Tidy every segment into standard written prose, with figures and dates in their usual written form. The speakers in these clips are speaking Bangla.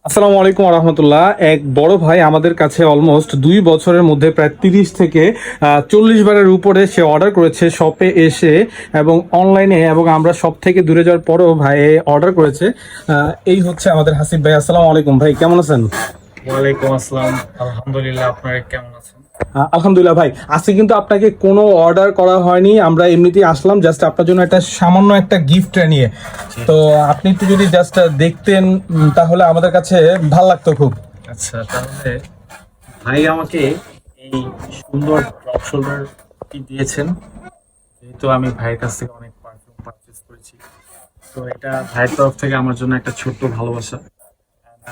আসসালামু আলাইকুম রহমতুল্লাহ। এক বড় ভাই আমাদের কাছে অলমোস্ট 2 বছরের মধ্যে প্রায় 30 থেকে 40 বারের উপরে সে অর্ডার করেছে শপে এসে এবং অনলাইনে, এবং আমরা সব থেকে দূরে যাওয়ার পরেও ভাই অর্ডার করেছে। এই হচ্ছে আমাদের হাসিব ভাই। আসসালামু আলাইকুম ভাই, কেমন আছেন? ওয়ালাইকুম আসসালাম। আলহামদুলিল্লাহ, আপনারা কেমন আছেন? আলহামদুলিল্লাহ ভাই। আজকে কিন্তু আপনাকে কোনো অর্ডার করা হয়নি, আমরা এমনিতেই আসলাম জাস্ট আপনার জন্য একটা সামান্য একটা গিফট নিয়ে। তো আপনি একটু যদি জাস্ট দেখতেন তাহলে আমাদের কাছে ভাল লাগতো খুব। আচ্ছা, তাহলে ভাই আমাকে এই সুন্দর ড্রপ শোল্ডারটি দিয়েছেন, যেহেতু আমি ভাইয়ের কাছ থেকে অনেক পারফিউম পারচেজ করেছি। তো এটা ভাইয়ের তরফ থেকে আমার জন্য একটা ছোট্ট ভালোবাসা।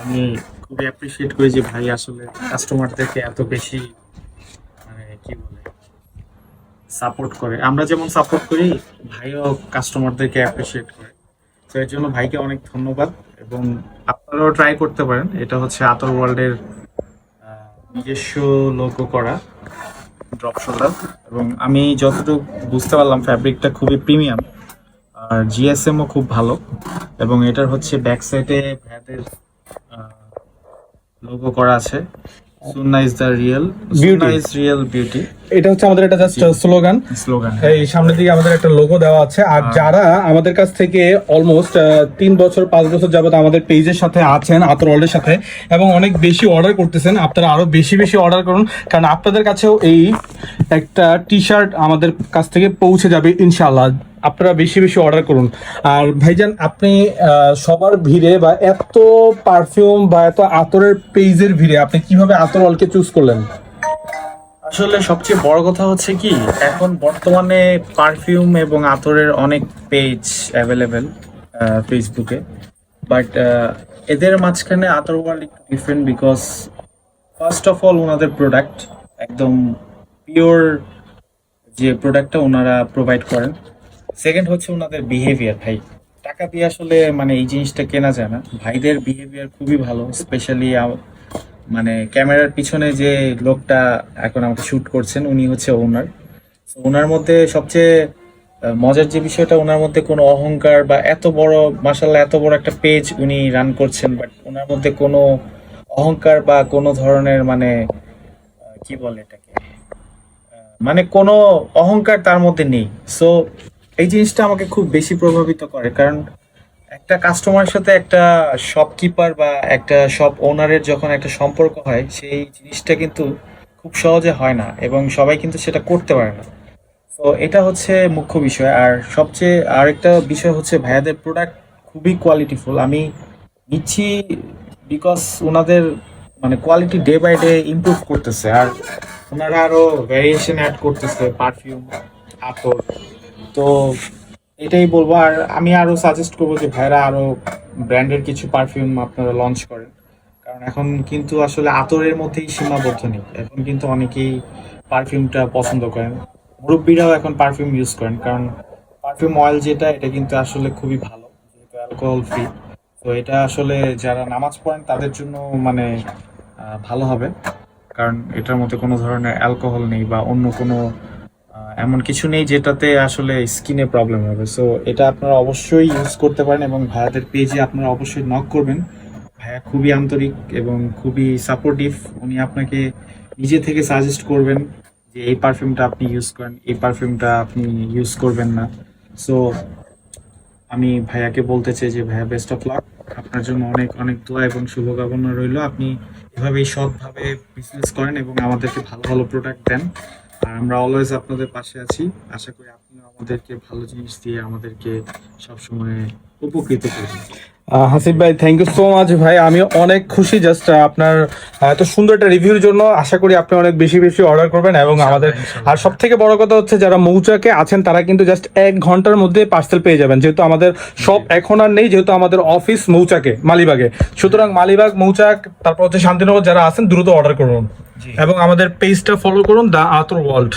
আমি খুবই অ্যাপ্রিসিয়েট করি যে ভাই আসলে কাস্টমারদেরকে এত বেশি মানে কি বলে সাপোর্ট করে। আমরা যেমন সাপোর্ট করি, ভাইও কাস্টমারদেরকে অ্যাপ্রিসিয়েট করে। তো এর জন্য ভাইকে অনেক ধন্যবাদ। এবং আপনারাও ট্রাই করতে পারেন। এটা হচ্ছে আতর ওয়ার্ল্ডের নিজস্ব লোগো করা ড্রপ শোল্ডার, এবং আমি যতটুকু বুঝতে পারলাম ফ্যাব্রিকটা খুবই প্রিমিয়াম, আর জিএসএমও খুব ভালো। এবং এটার হচ্ছে ব্যাক সাইডে ভ্যাদের লোগো করা আছে, সুন্না ইজ দ্য রিয়েল, সুন্না ইজ রিয়েল বিউটি। এটা হচ্ছে আমাদের একটা জাস্ট স্লোগান। স্লোগান এই সামনের দিকে আমাদের একটা লোগো দেওয়া আছে। আর যারা আমাদের কাছ থেকে অলমোস্ট 3 বছর 5 বছর যাবত আমাদের পেজের সাথে আছেন, আতর ওয়ার্ল্ডের সাথে, এবং অনেক বেশি অর্ডার করতেছেন, আপনারা আরো বেশি বেশি অর্ডার করুন, কারণ আপনাদের কাছেও এই একটা টি শার্ট আমাদের কাছ থেকে পৌঁছে যাবে ইনশাআল্লাহ। আপনারা বেশি বেশি অর্ডার করুন। আর ভাইজান, আপনি সবার ভিড়ে বা এত পারফিউম বা এত আতরের পেজের ভিড়ে আপনি কিভাবে আতর ওয়ার্ল্ডকে চুজ করলেন? আসলে সবচেয়ে বড় কথা হচ্ছে কি, এখন বর্তমানে পারফিউম এবং আতরের অনেক পেজ অ্যাভেলেবেল ফেসবুকে, বাট এদের মাঝখানে আতর ওয়ার্ল্ড একটু different, because first of all ওনাদের প্রোডাক্ট একদম পিওর, যে প্রোডাক্টটা ওনারা প্রোভাইড করেন। সেকেন্ড হচ্ছে ওনাদের বিহেভিয়ার। ভাই, টাকা দিয়ে আসলে মানে এই জিনিসটা কেনা যায় না। ভাইদের বিহেভিয়ার খুবই ভালো, স্পেশালি মানে ক্যামেরার পিছনে যে লোকটা এখন আমাকে শুট করছেন উনি হচ্ছে ওনার। ওনার মধ্যে সবচেয়ে মজার যে বিষয়টা, ওনার মধ্যে কোনো অহংকার বা এত বড়, মাশাআল্লাহ এত বড় একটা পেজ উনি রান করছেন, বাট ওনার মধ্যে কোনো অহংকার বা কোনো ধরনের মানে কি বলে এটাকে, মানে কোনো অহংকার তার মধ্যে নেই। সো এই জিনিসটা আমাকে খুব বেশি প্রভাবিত করে, কারণ একটা কাস্টমারের সাথে একটা শপকিপার বা একটা শপ ওনারের যখন একটা সম্পর্ক হয়, সেই জিনিসটা কিন্তু খুব সহজে হয় না, এবং সবাই কিন্তু সেটা করতে পারে না। তো এটা হচ্ছে মুখ্য বিষয়। আর সবচেয়ে আরেকটা বিষয় হচ্ছে ভাইয়াদের প্রোডাক্ট খুবই কোয়ালিটিফুল। আমি নিচ্ছি বিকজ ওনাদের মানে quality day by day improve করতেছে, আর ওনারা আরো ভ্যারিয়েশন অ্যাড করতেছে পারফিউম, আতর। তো এটাই বলবো। আর আমি আরো সাজেস্ট করবো যে ভাইরা আরো ব্র্যান্ডের কিছু পারফিউম আপনারা লঞ্চ করেন, কারণ এখন কিন্তু আসলে আতরের মধ্যেই সীমাবদ্ধ নেই। এখন কিন্তু অনেকেই পারফিউমটা পছন্দ করেন, মুরব্বীরাও এখন পারফিউম ইউজ করেন, কারণ পারফিউম অয়েল যেটা, এটা কিন্তু আসলে খুবই ভালো, যেহেতু অ্যালকোহল ফ্রি। তো এটা আসলে যারা নামাজ পড়েন তাদের জন্য মানে ভালো হবে, কারণ এটার মধ্যে কোনো ধরনের অ্যালকোহল নেই বা অন্য কোনো এমন কিছু নেই যেটাতে আসলে স্কিনে প্রবলেম হবে। সো এটা আপনারা অবশ্যই ইউজ করতে পারেন, এবং ভাইয়াদের পেজে আপনারা অবশ্যই নক করবেন। ভাইয়া খুবই আন্তরিক এবং খুবই সাপোর্টিভ। উনি আপনাকে নিজে থেকে সাজেস্ট করবেন যে এই পারফিউমটা আপনি ইউজ করেন, এই পারফিউমটা আপনি ইউজ করবেন না। সো আমি ভাইয়াকে বলতে চাই যে ভাইয়া, বেস্ট অফ লাক। আপনার জন্য অনেক অনেক দোয়া এবং শুভকামনা রইল। আপনি এভাবেই সৎভাবে বিজনেস করেন এবং আমাদেরকে ভালো ভালো প্রোডাক্ট দেন, আর আমরা অলওয়েজ আপনাদের পাশে আছি। আশা করি আপনিও আমাদেরকে ভালো জিনিস দিয়ে আমাদেরকে সবসময় উপকৃত করবেন। হাসিব ভাই, থ্যাংক ইউ সো মাচ ভাই। আমি অনেক খুশি জাস্ট আপনার এত সুন্দর একটা রিভিউর জন্য। আশা করি আপনি অনেক বেশি বেশি অর্ডার করবেন এবং আমাদের, আর সব থেকে বড় কথা হচ্ছে যারা মৌচাকে আছেন তারা কিন্তু জাস্ট 1 ঘন্টার মধ্যে পার্সেল পেয়ে যাবেন, যেহেতু আমাদের শপ এখন আর নেই, যেহেতু আমাদের অফিস মৌচাকে মালিবাগে। সুতরাং মালিবাগ, মৌচাক, তারপর হচ্ছে শান্তিনগর যারা আছেন দ্রুত অর্ডার করুন এবং আমাদের পেজটা ফলো করুন, দ্য আতর ওয়ার্ল্ড।